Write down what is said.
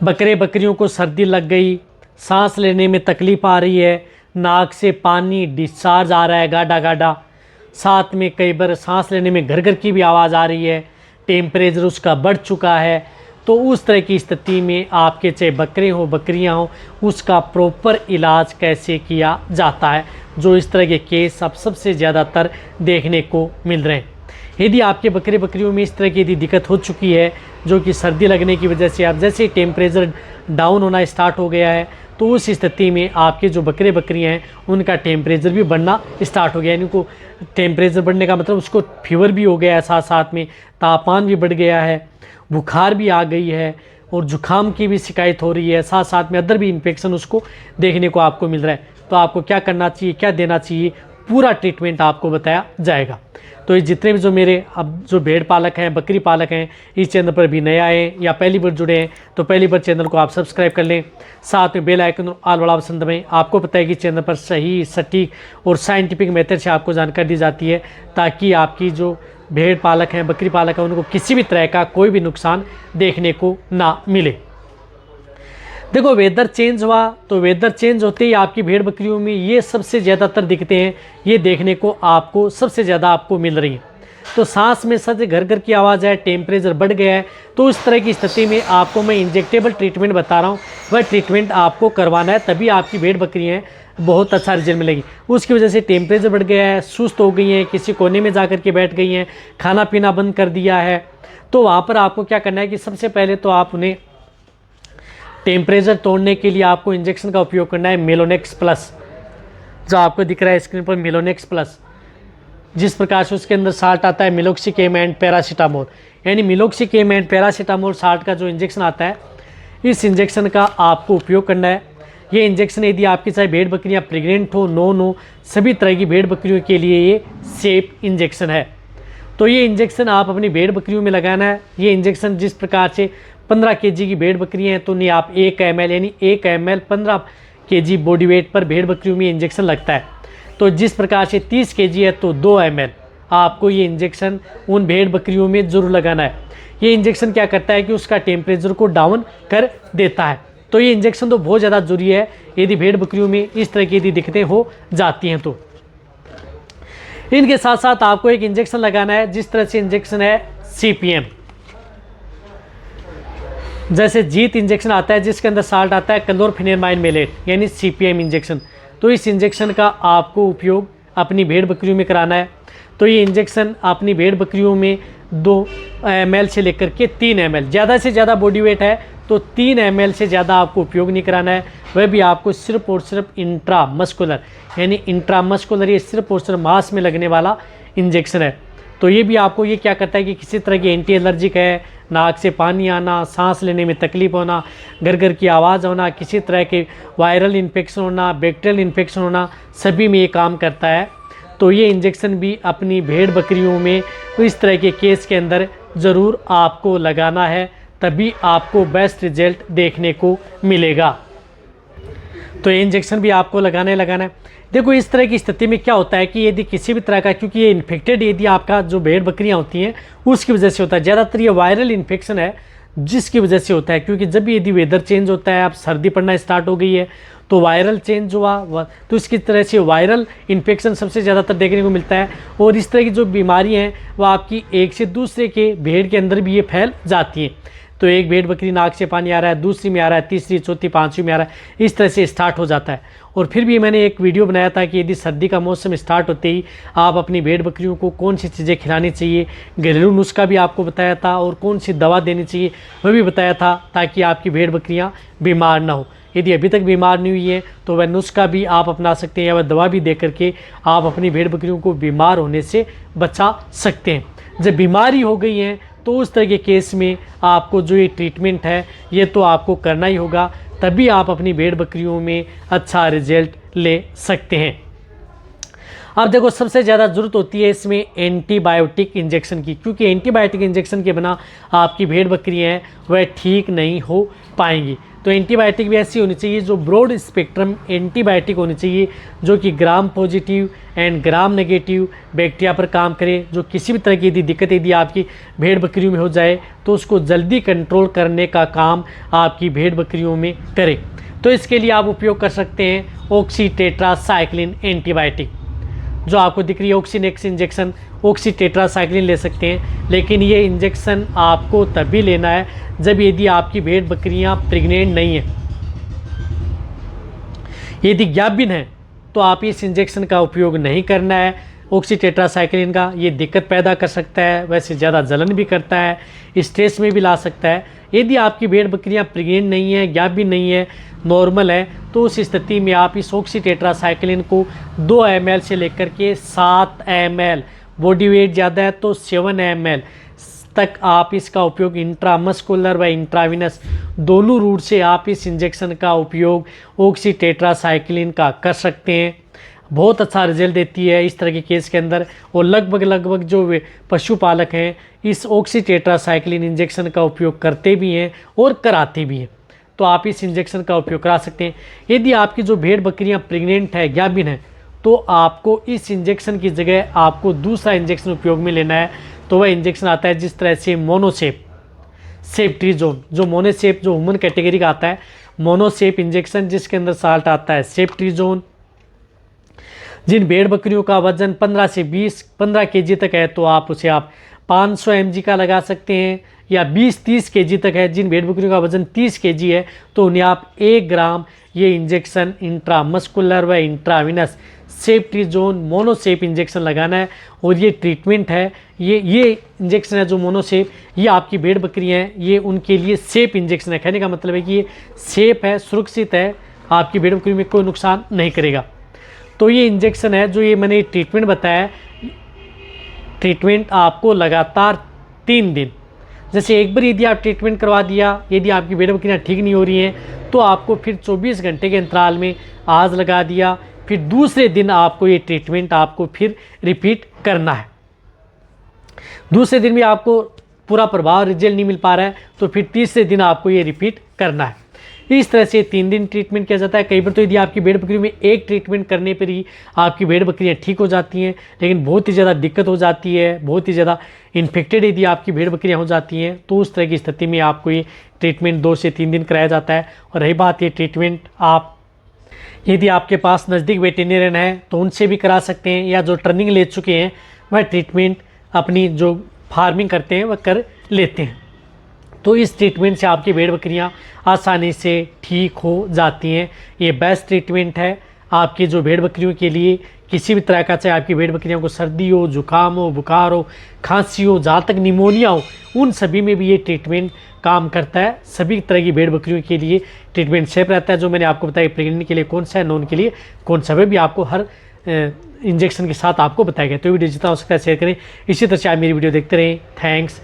बकरे बकरियों को सर्दी लग गई, सांस लेने में तकलीफ़ आ रही है, नाक से पानी डिस्चार्ज आ रहा है गाढ़ा गाढ़ा, साथ में कई बार सांस लेने में घर घर की भी आवाज़ आ रही है, टेम्परेचर उसका बढ़ चुका है, तो उस तरह की स्थिति में आपके चाहे बकरे हो बकरियां हो, उसका प्रॉपर इलाज कैसे किया जाता है, जो इस तरह के केस अब सबसे ज़्यादातर देखने को मिल रहे हैं। यदि आपके बकरे बकरियों में इस तरह की यदि दिक्कत हो चुकी है, जो कि सर्दी लगने की वजह से आप जैसे ही टेम्परेचर डाउन होना स्टार्ट हो गया है, तो उस स्थिति में आपके जो बकरे बकरियां हैं उनका टेम्परेचर भी बढ़ना स्टार्ट हो गया, यानी उनको टेम्परेचर बढ़ने का मतलब उसको फीवर भी हो गया है, साथ साथ में तापमान भी बढ़ गया है, बुखार भी आ गई है और जुखाम की भी शिकायत हो रही है, साथ साथ में अदर भी इन्फेक्शन उसको देखने को आपको मिल रहा है। तो आपको क्या करना चाहिए, क्या देना चाहिए, पूरा ट्रीटमेंट आपको बताया जाएगा। तो ये जितने भी जो मेरे अब जो भेड़ पालक हैं, बकरी पालक हैं, इस चैनल पर भी नए आए या पहली बार जुड़े हैं तो पहली बार चैनल को आप सब्सक्राइब कर लें, साथ में बेल आइकन ऑल वाला ऑप्शन दबाएं। आपको पता है कि चैनल पर सही सटीक और साइंटिफिक मेथड से आपको जानकारी दी जाती है, ताकि आपकी जो भेड़ पालक हैं, बकरी पालक हैं, उनको किसी भी तरह का कोई भी नुकसान देखने को ना मिले। देखो, वेदर चेंज हुआ तो वेदर चेंज होते ही आपकी भेड़ बकरियों में ये सबसे ज़्यादातर दिखते हैं, ये देखने को आपको सबसे ज़्यादा आपको मिल रही है। तो सांस में सच घर घर की आवाज़ है, टेम्परेचर बढ़ गया है, तो इस तरह की स्थिति में आपको मैं इंजेक्टेबल ट्रीटमेंट बता रहा हूँ, वह ट्रीटमेंट आपको करवाना है, तभी आपकी भेड़ बकरियाँ बहुत अच्छा रिजल्ट मिलेगी। उसकी वजह से टेम्परेचर बढ़ गया है, सुस्त हो गई हैं, किसी कोने में जा कर के बैठ गई हैं, खाना पीना बंद कर दिया है, तो वहाँ पर आपको क्या करना है कि सबसे पहले तो आप उन्हें टेम्परेचर तोड़ने के लिए आपको इंजेक्शन का उपयोग करना है मेलोनेक्स प्लस, जो आपको दिख रहा है स्क्रीन पर मेलोनेक्स प्लस, जिस प्रकार से उसके अंदर साल्ट आता है मिलोक्सिकेम एंड पैरासीटामोल, यानी मिलोक्सिकेम एंड पैरासीटामोल साल्ट का जो इंजेक्शन आता है, इस इंजेक्शन का आपको उपयोग करना है। ये इंजेक्शन यदि आपकी चाहे भेड़ बकरियाँ प्रेग्नेंट हो, नॉन हो, सभी तरह की भेड़ बकरियों के लिए ये सेफ इंजेक्शन है। तो ये इंजेक्शन आप अपनी भेड़ बकरियों में लगाना है। ये इंजेक्शन जिस प्रकार से 15 केजी की भेड़ बकरियाँ हैं तो नहीं आप 1 ml यानी 1 ml 15 केजी बॉडी वेट पर भेड़ बकरियों में इंजेक्शन लगता है। तो जिस प्रकार से 30 केजी है तो 2 ml आपको ये इंजेक्शन उन भेड़ बकरियों में ज़रूर लगाना है। ये इंजेक्शन क्या करता है कि उसका टेम्परेचर को डाउन कर देता है। तो ये इंजेक्शन तो बहुत ज़्यादा ज़रूरी है यदि भेड़ बकरियों में इस तरह की यदि दिक्कतें हो जाती हैं। तो इनके साथ साथ आपको एक इंजेक्शन लगाना है, जिस तरह से इंजेक्शन है CPM, जैसे जीत इंजेक्शन आता है जिसके अंदर साल्ट आता है क्लोरफेनिरमाइन मेलेट, यानी CPM इंजेक्शन। तो इस इंजेक्शन का आपको उपयोग अपनी भेड़ बकरियों में कराना है। तो ये इंजेक्शन अपनी भेड़ बकरियों में 2 ml से लेकर के 3 ml, ज़्यादा से ज़्यादा बॉडी वेट है तो 3 ml से ज़्यादा आपको उपयोग नहीं कराना है। वह भी आपको सिर्फ और सिर्फ इंट्रामस्कुलर, यानी इंट्रामस्कुलर ये सिर्फ और सिर्फ मांस में लगने वाला इंजेक्शन है। तो ये भी आपको ये क्या करता है कि किसी तरह की एंटी एलर्जिक है, नाक से पानी आना, सांस लेने में तकलीफ होना, घर घर की आवाज़ होना, किसी तरह के वायरल इन्फेक्शन होना, बैक्टीरियल इन्फेक्शन होना, सभी में ये काम करता है। तो ये इंजेक्शन भी अपनी भेड़ बकरियों में इस तरह के केस के अंदर ज़रूर आपको लगाना है, तभी आपको बेस्ट रिजल्ट देखने को मिलेगा। तो ये इंजेक्शन भी आपको लगाना है। देखो, इस तरह की स्थिति में क्या होता है कि यदि किसी भी तरह का, क्योंकि ये इन्फेक्टेड यदि आपका जो भेड़ बकरियां होती हैं उसकी वजह से होता है, ज़्यादातर ये वायरल इन्फेक्शन है जिसकी वजह से होता है। क्योंकि जब यदि वेदर चेंज होता है, अब सर्दी पड़ना स्टार्ट हो गई है तो वायरल चेंज हुआ, तो इसकी तरह से वायरल इन्फेक्शन सबसे ज़्यादातर देखने को मिलता है। और इस तरह की जो बीमारी हैं वो आपकी एक से दूसरे के भेड़ के अंदर भी ये फैल जाती हैं। तो एक भेड़ बकरी नाक से पानी आ रहा है, दूसरी में आ रहा है, तीसरी, चौथी, पांचवी में आ रहा है, इस तरह से स्टार्ट हो जाता है। और फिर भी मैंने एक वीडियो बनाया था कि यदि सर्दी का मौसम स्टार्ट होते ही आप अपनी भेड़ बकरियों को कौन सी चीज़ें खिलानी चाहिए, घरेलू नुस्खा भी आपको बताया था और कौन सी दवा देनी चाहिए वह भी बताया था, ताकि आपकी भेड़ बकरियाँ बीमार ना हो। यदि अभी तक बीमार नहीं हुई है तो वह नुस्खा भी आप अपना सकते हैं या वह दवा भी दे करके आप अपनी भेड़ बकरियों को बीमार होने से बचा सकते हैं। जब बीमारी हो गई हैं तो उस तरह के केस में आपको जो ये ट्रीटमेंट है ये तो आपको करना ही होगा, तभी आप अपनी भेड़ बकरियों में अच्छा रिजल्ट ले सकते हैं। अब देखो, सबसे ज़्यादा ज़रूरत होती है इसमें एंटीबायोटिक इंजेक्शन की, क्योंकि एंटीबायोटिक इंजेक्शन के बिना आपकी भेड़ बकरियाँ हैं वह ठीक नहीं हो पाएंगी। तो एंटीबायोटिक भी ऐसी होनी चाहिए जो ब्रॉड स्पेक्ट्रम एंटीबायोटिक होनी चाहिए, जो कि gram positive and gram negative bacteria पर काम करे, जो किसी भी तरह की यदि दिक्कत यदि आपकी भेड़ बकरियों में हो जाए तो उसको जल्दी कंट्रोल करने का काम आपकी भेड़ बकरियों में करे। तो इसके लिए आप उपयोग कर सकते हैं ऑक्सीटेट्रासाइक्लिन एंटीबायोटिक, जो आपको दिख रही है ऑक्सीनेक्स इंजेक्शन, ऑक्सीटेट्रासाइक्लिन ले सकते हैं। लेकिन ये इंजेक्शन आपको तभी लेना है जब यदि आपकी भेड़ बकरियां प्रेग्नेंट नहीं हैं। यदि ज्ञापन है तो आप इस इंजेक्शन का उपयोग नहीं करना है। ऑक्सीटेट्रासाइक्लिन का ये दिक्कत पैदा कर सकता है, वैसे ज़्यादा जलन भी करता है, स्ट्रेस में भी ला सकता है। यदि आपकी भेड़ बकरियां प्रेग्नेंट नहीं है, ज्ञापन नहीं है, नॉर्मल है, तो उस स्थिति में आप इस ऑक्सीटेट्रासाइक्लिन को 2 ml से लेकर के 7 ml, बॉडी वेट ज़्यादा है तो 7 ml तक आप इसका उपयोग इंट्रामस्कुलर व इंट्राविनस दोनों रूट से आप इस इंजेक्शन का उपयोग ऑक्सीटेट्रासाइक्लिन का कर सकते हैं। बहुत अच्छा रिजल्ट देती है इस तरह के केस के अंदर, और लगभग जो पशुपालक हैं इस ऑक्सीटेट्रासाइक्लिन इंजेक्शन का उपयोग करते भी हैं और कराते भी हैं। तो आप इस इंजेक्शन का उपयोग करा सकते हैं। यदि आपकी जो भेड़ बकरियां प्रेग्नेंट है, ज्ञापन है, तो आपको इस इंजेक्शन की जगह आपको दूसरा इंजेक्शन उपयोग में लेना है। तो वह इंजेक्शन आता है जिस तरह से मोनोसेप, सेफ्ट्रीजोन, जो मोनोसेप जो ह्यूमन कैटेगरी का आता है, मोनोसेप इंजेक्शन जिसके अंदर साल्ट आता है सेफ्ट्रीजोन। जिन भेड़ बकरियों का वजन 15 से 15 kg तक है तो आप उसे 500 mg का लगा सकते हैं, या 20-30 kg तक है। जिन भेड़ बकरियों का वजन 30 kg है तो उन्हें आप 1 ग्राम ये इंजेक्शन इंट्रामस्कुलर व इंट्राविनस सेफ्ट्रीजोन मोनोसेप इंजेक्शन लगाना है। और ये ट्रीटमेंट है, ये इंजेक्शन है जो मोनोसेप, ये आपकी भेड़ बकरियां हैं, ये उनके लिए सेफ इंजेक्शन है। कहने का मतलब है कि ये सेफ है, सुरक्षित है, आपकी भेड़ बकरी में कोई नुकसान नहीं करेगा। तो ये इंजेक्शन है जो ये मैंने ट्रीटमेंट बताया, ट्रीटमेंट आपको लगातार 3 दिन, जैसे एक बार यदि आप ट्रीटमेंट करवा दिया, यदि आपकी भेड़ बकरियां ठीक नहीं हो रही हैं तो आपको फिर 24 घंटे के अंतराल में आज लगा दिया, फिर दूसरे दिन आपको ये ट्रीटमेंट आपको फिर रिपीट करना है। दूसरे दिन भी आपको पूरा प्रभाव रिजल्ट नहीं मिल पा रहा है तो फिर तीसरे दिन आपको ये रिपीट करना है। इस तरह से 3 दिन ट्रीटमेंट किया जाता है। कई बार तो यदि आपकी भेड़ बकरी में एक ट्रीटमेंट करने पर ही आपकी भेड़ बकरियां ठीक हो जाती हैं, लेकिन बहुत ही ज़्यादा दिक्कत हो जाती है, बहुत ही ज़्यादा इन्फेक्टेड यदि आपकी भेड़ बकरियां हो जाती हैं तो उस तरह की स्थिति में आपको ये ट्रीटमेंट 2 से 3 दिन कराया जाता है। और रही बात ये ट्रीटमेंट आप यदि आपके पास नज़दीक वेटेरिनेरियन है तो उनसे भी करा सकते हैं, या जो ट्रेनिंग ले चुके हैं वह ट्रीटमेंट अपनी जो फार्मिंग करते हैं वह कर लेते हैं। तो इस ट्रीटमेंट से आपकी भेड़ बकरियां आसानी से ठीक हो जाती हैं। ये बेस्ट ट्रीटमेंट है आपकी जो भेड़ बकरियों के लिए। किसी भी तरह का, चाहे आपकी भेड़ बकरियों को सर्दी हो, जुकाम हो, बुखार हो, खांसी हो, जहाँ तक निमोनिया हो, उन सभी में भी ये ट्रीटमेंट काम करता है। सभी तरह की भेड़ बकरियों के लिए ट्रीटमेंट सेफ रहता है। जो मैंने आपको बताया प्रेग्नेंट के लिए कौन सा है, नॉन के लिए कौन सा है, भी आपको हर इंजेक्शन के साथ आपको बताया गया। तो वीडियो जितना हो सकता है शेयर करें। इसी तरह से आप मेरी वीडियो देखते रहें। थैंक्स।